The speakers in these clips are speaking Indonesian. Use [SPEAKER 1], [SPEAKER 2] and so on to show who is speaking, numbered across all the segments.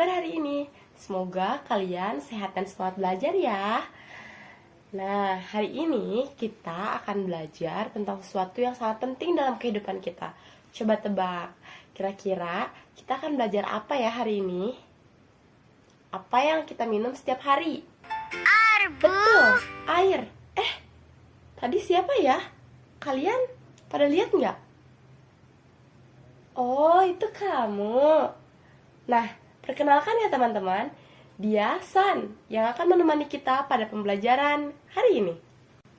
[SPEAKER 1] kabar hari ini? Semoga kalian sehat dan semangat belajar ya. Nah, hari ini kita akan belajar tentang sesuatu yang sangat penting dalam kehidupan kita. Coba tebak, kira-kira kita akan belajar apa ya hari ini? Apa yang kita minum setiap hari?
[SPEAKER 2] Air, Bu.
[SPEAKER 1] Betul, air. Tadi siapa ya? Kalian pada lihat nggak? Oh, itu kamu. Nah, perkenalkan ya teman-teman, dia San yang akan menemani kita pada pembelajaran hari ini.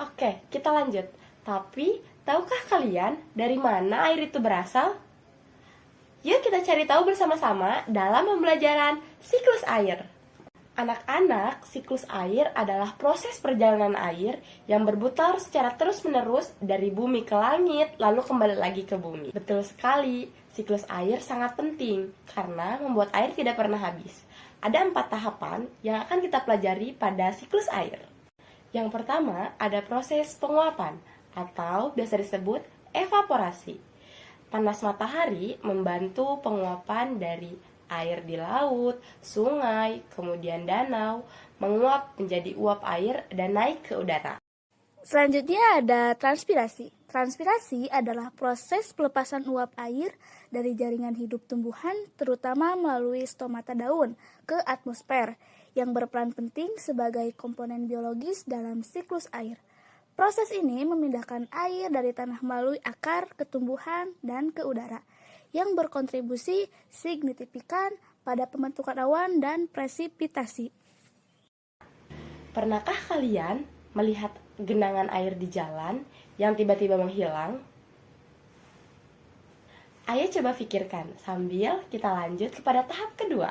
[SPEAKER 1] Oke, kita lanjut. Tapi, tahukah kalian dari mana air itu berasal? Yuk kita cari tahu bersama-sama dalam pembelajaran siklus air. Anak-anak, siklus air adalah proses perjalanan air yang berputar secara terus-menerus dari bumi ke langit, lalu kembali lagi ke bumi. Betul sekali, siklus air sangat penting karena membuat air tidak pernah habis. Ada 4 tahapan yang akan kita pelajari pada siklus air. Yang pertama, ada proses penguapan atau biasa disebut evaporasi. Panas matahari membantu penguapan dari air di laut, sungai, kemudian danau, menguap menjadi uap air dan naik ke udara.
[SPEAKER 2] Selanjutnya ada transpirasi. Transpirasi adalah proses pelepasan uap air dari jaringan hidup tumbuhan, terutama melalui stomata daun, ke atmosfer, yang berperan penting sebagai komponen biologis dalam siklus air. Proses ini memindahkan air dari tanah melalui akar ke tumbuhan dan ke udara, yang berkontribusi signifikan pada pembentukan awan dan presipitasi.
[SPEAKER 1] Pernahkah kalian melihat genangan air di jalan yang tiba-tiba menghilang? Ayo coba pikirkan sambil kita lanjut kepada tahap kedua.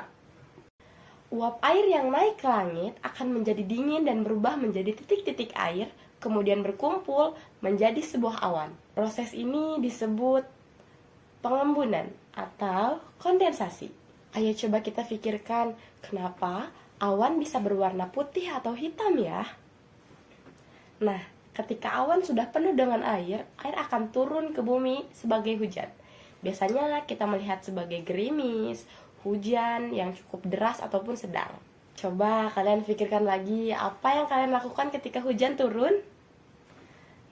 [SPEAKER 1] Uap air yang naik ke langit akan menjadi dingin dan berubah menjadi titik-titik air, kemudian berkumpul menjadi sebuah awan. Proses ini disebut pengembunan atau kondensasi. Ayo coba kita pikirkan kenapa awan bisa berwarna putih atau hitam ya? Nah, ketika awan sudah penuh dengan air akan turun ke bumi sebagai hujan. Biasanya kita melihat sebagai gerimis, hujan yang cukup deras ataupun sedang. Coba kalian pikirkan lagi apa yang kalian lakukan ketika hujan turun?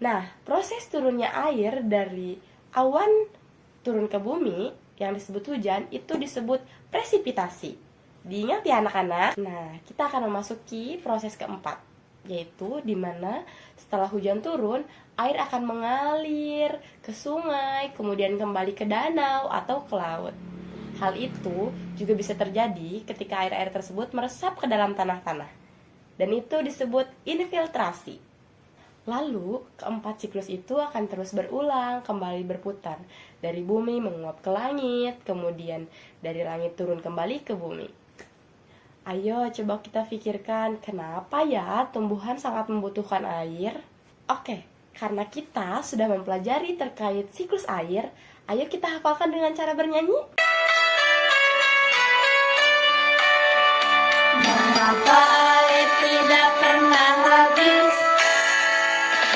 [SPEAKER 1] Nah, proses turunnya air dari awan turun ke bumi yang disebut hujan itu disebut presipitasi. Diingat ya anak-anak? Nah, kita akan memasuki proses keempat, yaitu di mana setelah hujan turun, air akan mengalir ke sungai, kemudian kembali ke danau atau ke laut. Hal itu juga bisa terjadi ketika air-air tersebut meresap ke dalam tanah-tanah. Dan itu disebut infiltrasi. Lalu, keempat siklus itu akan terus berulang, kembali berputar. Dari bumi menguap ke langit, kemudian dari langit turun kembali ke bumi. Ayo coba kita pikirkan, kenapa ya tumbuhan sangat membutuhkan air? Oke, karena kita sudah mempelajari terkait siklus air, ayo kita hafalkan dengan cara bernyanyi.
[SPEAKER 3] Mengapa air tidak pernah habis?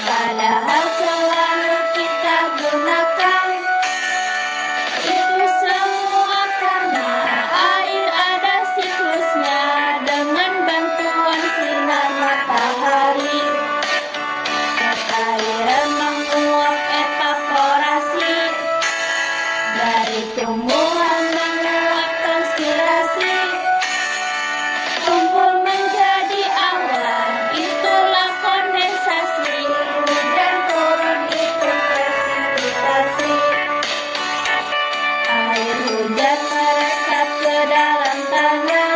[SPEAKER 3] Padahal selalu kita gunakan. Itu semua karena air ada siklusnya. Dengan bantuan sinar matahari, air menguap evaporasi. Dari tumbuhan menguap transpirasi, kumpul menjadi awan, itulah kondensasi. Hujan turun itu presipitasi. Air hujan meresap ke dalam tanah,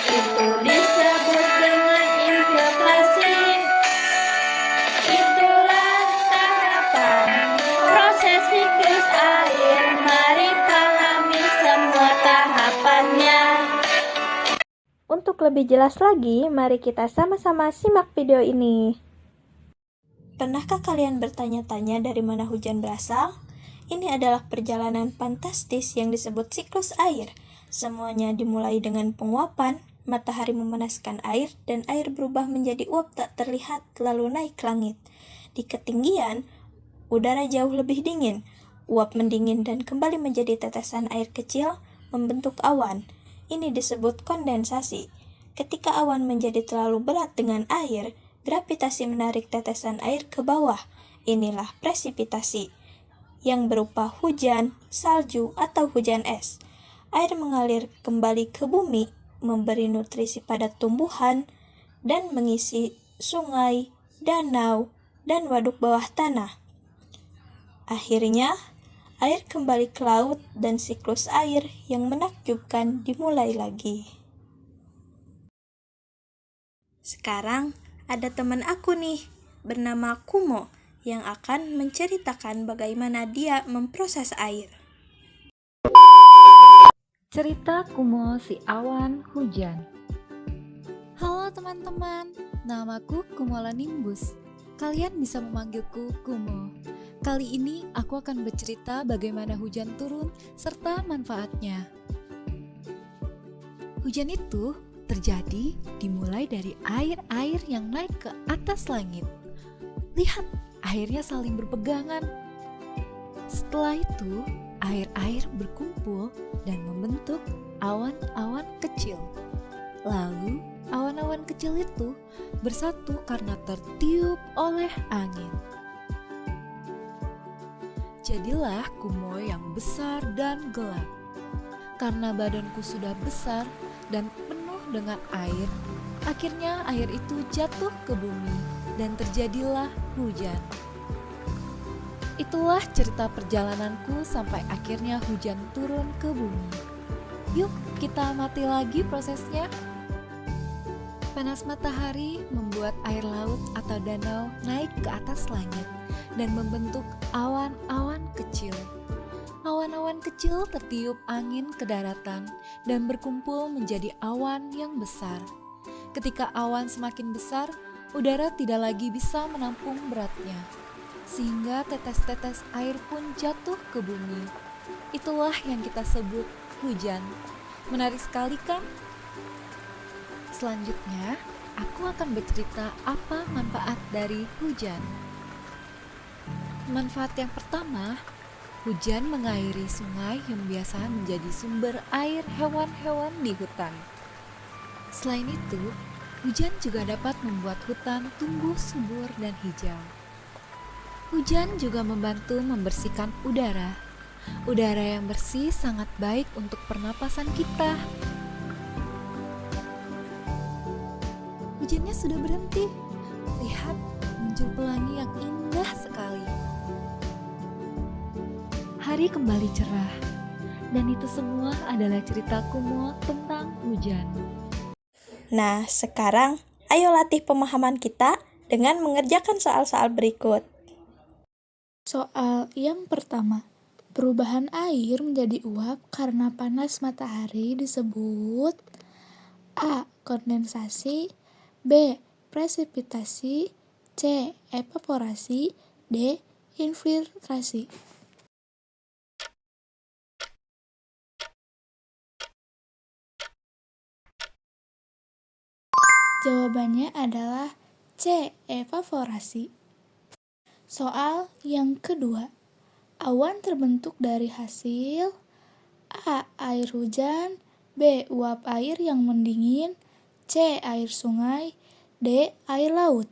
[SPEAKER 3] itu disebut dengan infiltrasi. Itulah tahapan proses siklus air. Mari pahami semua tahapannya.
[SPEAKER 4] Untuk lebih jelas lagi, mari kita sama-sama simak video ini. Pernahkah kalian bertanya-tanya dari mana hujan berasal? Ini adalah perjalanan fantastis yang disebut siklus air. Semuanya dimulai dengan penguapan, matahari memanaskan air, dan air berubah menjadi uap tak terlihat lalu naik ke langit. Di ketinggian, udara jauh lebih dingin. Uap mendingin dan kembali menjadi tetesan air kecil, membentuk awan. Ini disebut kondensasi. Ketika awan menjadi terlalu berat dengan air, gravitasi menarik tetesan air ke bawah. Inilah presipitasi, yang berupa hujan, salju, atau hujan es. Air mengalir kembali ke bumi, memberi nutrisi pada tumbuhan, dan mengisi sungai, danau, dan waduk bawah tanah. Akhirnya, air kembali ke laut dan siklus air yang menakjubkan dimulai lagi. Sekarang ada teman aku nih, bernama Kumo, yang akan menceritakan bagaimana dia memproses air.
[SPEAKER 5] Cerita Kumo si awan hujan.
[SPEAKER 6] Halo teman-teman, namaku Kumola Nimbus. Kalian bisa memanggilku Kumo. Kali ini aku akan bercerita bagaimana hujan turun serta manfaatnya. Hujan itu terjadi dimulai dari air-air yang naik ke atas langit. Lihat, airnya saling berpegangan. Setelah itu, air-air berkumpul dan membentuk awan-awan kecil. Lalu, awan-awan kecil itu bersatu karena tertiup oleh angin. Jadilah Kumo yang besar dan gelap. Karena badanku sudah besar dan penuh dengan air, akhirnya air itu jatuh ke bumi dan terjadilah hujan. Itulah cerita perjalananku sampai akhirnya hujan turun ke bumi. Yuk kita amati lagi prosesnya. Panas matahari membuat air laut atau danau naik ke atas langit dan membentuk awan-awan kecil. Awan-awan kecil tertiup angin ke daratan dan berkumpul menjadi awan yang besar. Ketika awan semakin besar, udara tidak lagi bisa menampung beratnya, sehingga tetes-tetes air pun jatuh ke bumi. Itulah yang kita sebut hujan. Menarik sekali kan? Selanjutnya, aku akan bercerita apa manfaat dari hujan. Manfaat yang pertama, hujan mengairi sungai yang biasa menjadi sumber air hewan-hewan di hutan. Selain itu, hujan juga dapat membuat hutan tumbuh subur dan hijau. Hujan juga membantu membersihkan udara. Udara yang bersih sangat baik untuk pernapasan kita. Hujannya sudah berhenti. Lihat, muncul pelangi yang indah sekali. Hari kembali cerah, dan itu semua adalah cerita Kumo tentang hujan.
[SPEAKER 4] Nah, sekarang ayo latih pemahaman kita dengan mengerjakan soal-soal berikut.
[SPEAKER 2] Soal yang pertama, perubahan air menjadi uap karena panas matahari disebut A. Kondensasi, B. Presipitasi, C. Evaporasi, D. Infiltrasi. Jawabannya adalah C. Evaporasi. Soal yang kedua, awan terbentuk dari hasil A. Air hujan, B. Uap air yang mendingin, C. Air sungai, D. Air laut.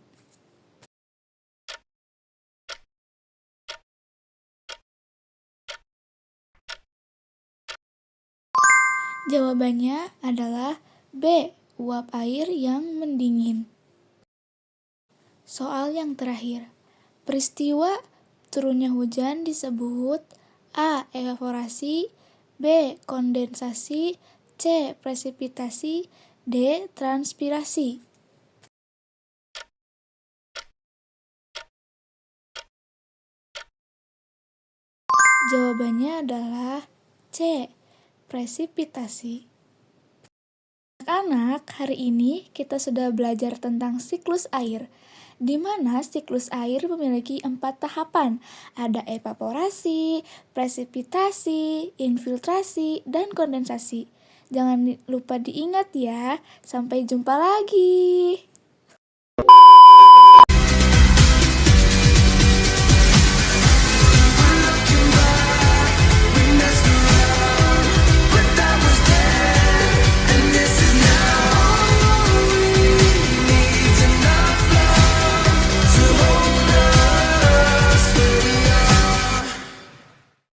[SPEAKER 2] Jawabannya adalah B. Uap air yang mendingin. Soal yang terakhir, peristiwa turunnya hujan disebut A. Evaporasi, B. Kondensasi, C. Presipitasi, D. Transpirasi. Jawabannya adalah C. Presipitasi. Anak-anak, hari ini kita sudah belajar tentang siklus air, di mana siklus air memiliki 4 tahapan. Ada evaporasi, presipitasi, infiltrasi, dan kondensasi. Jangan lupa diingat ya. Sampai jumpa lagi.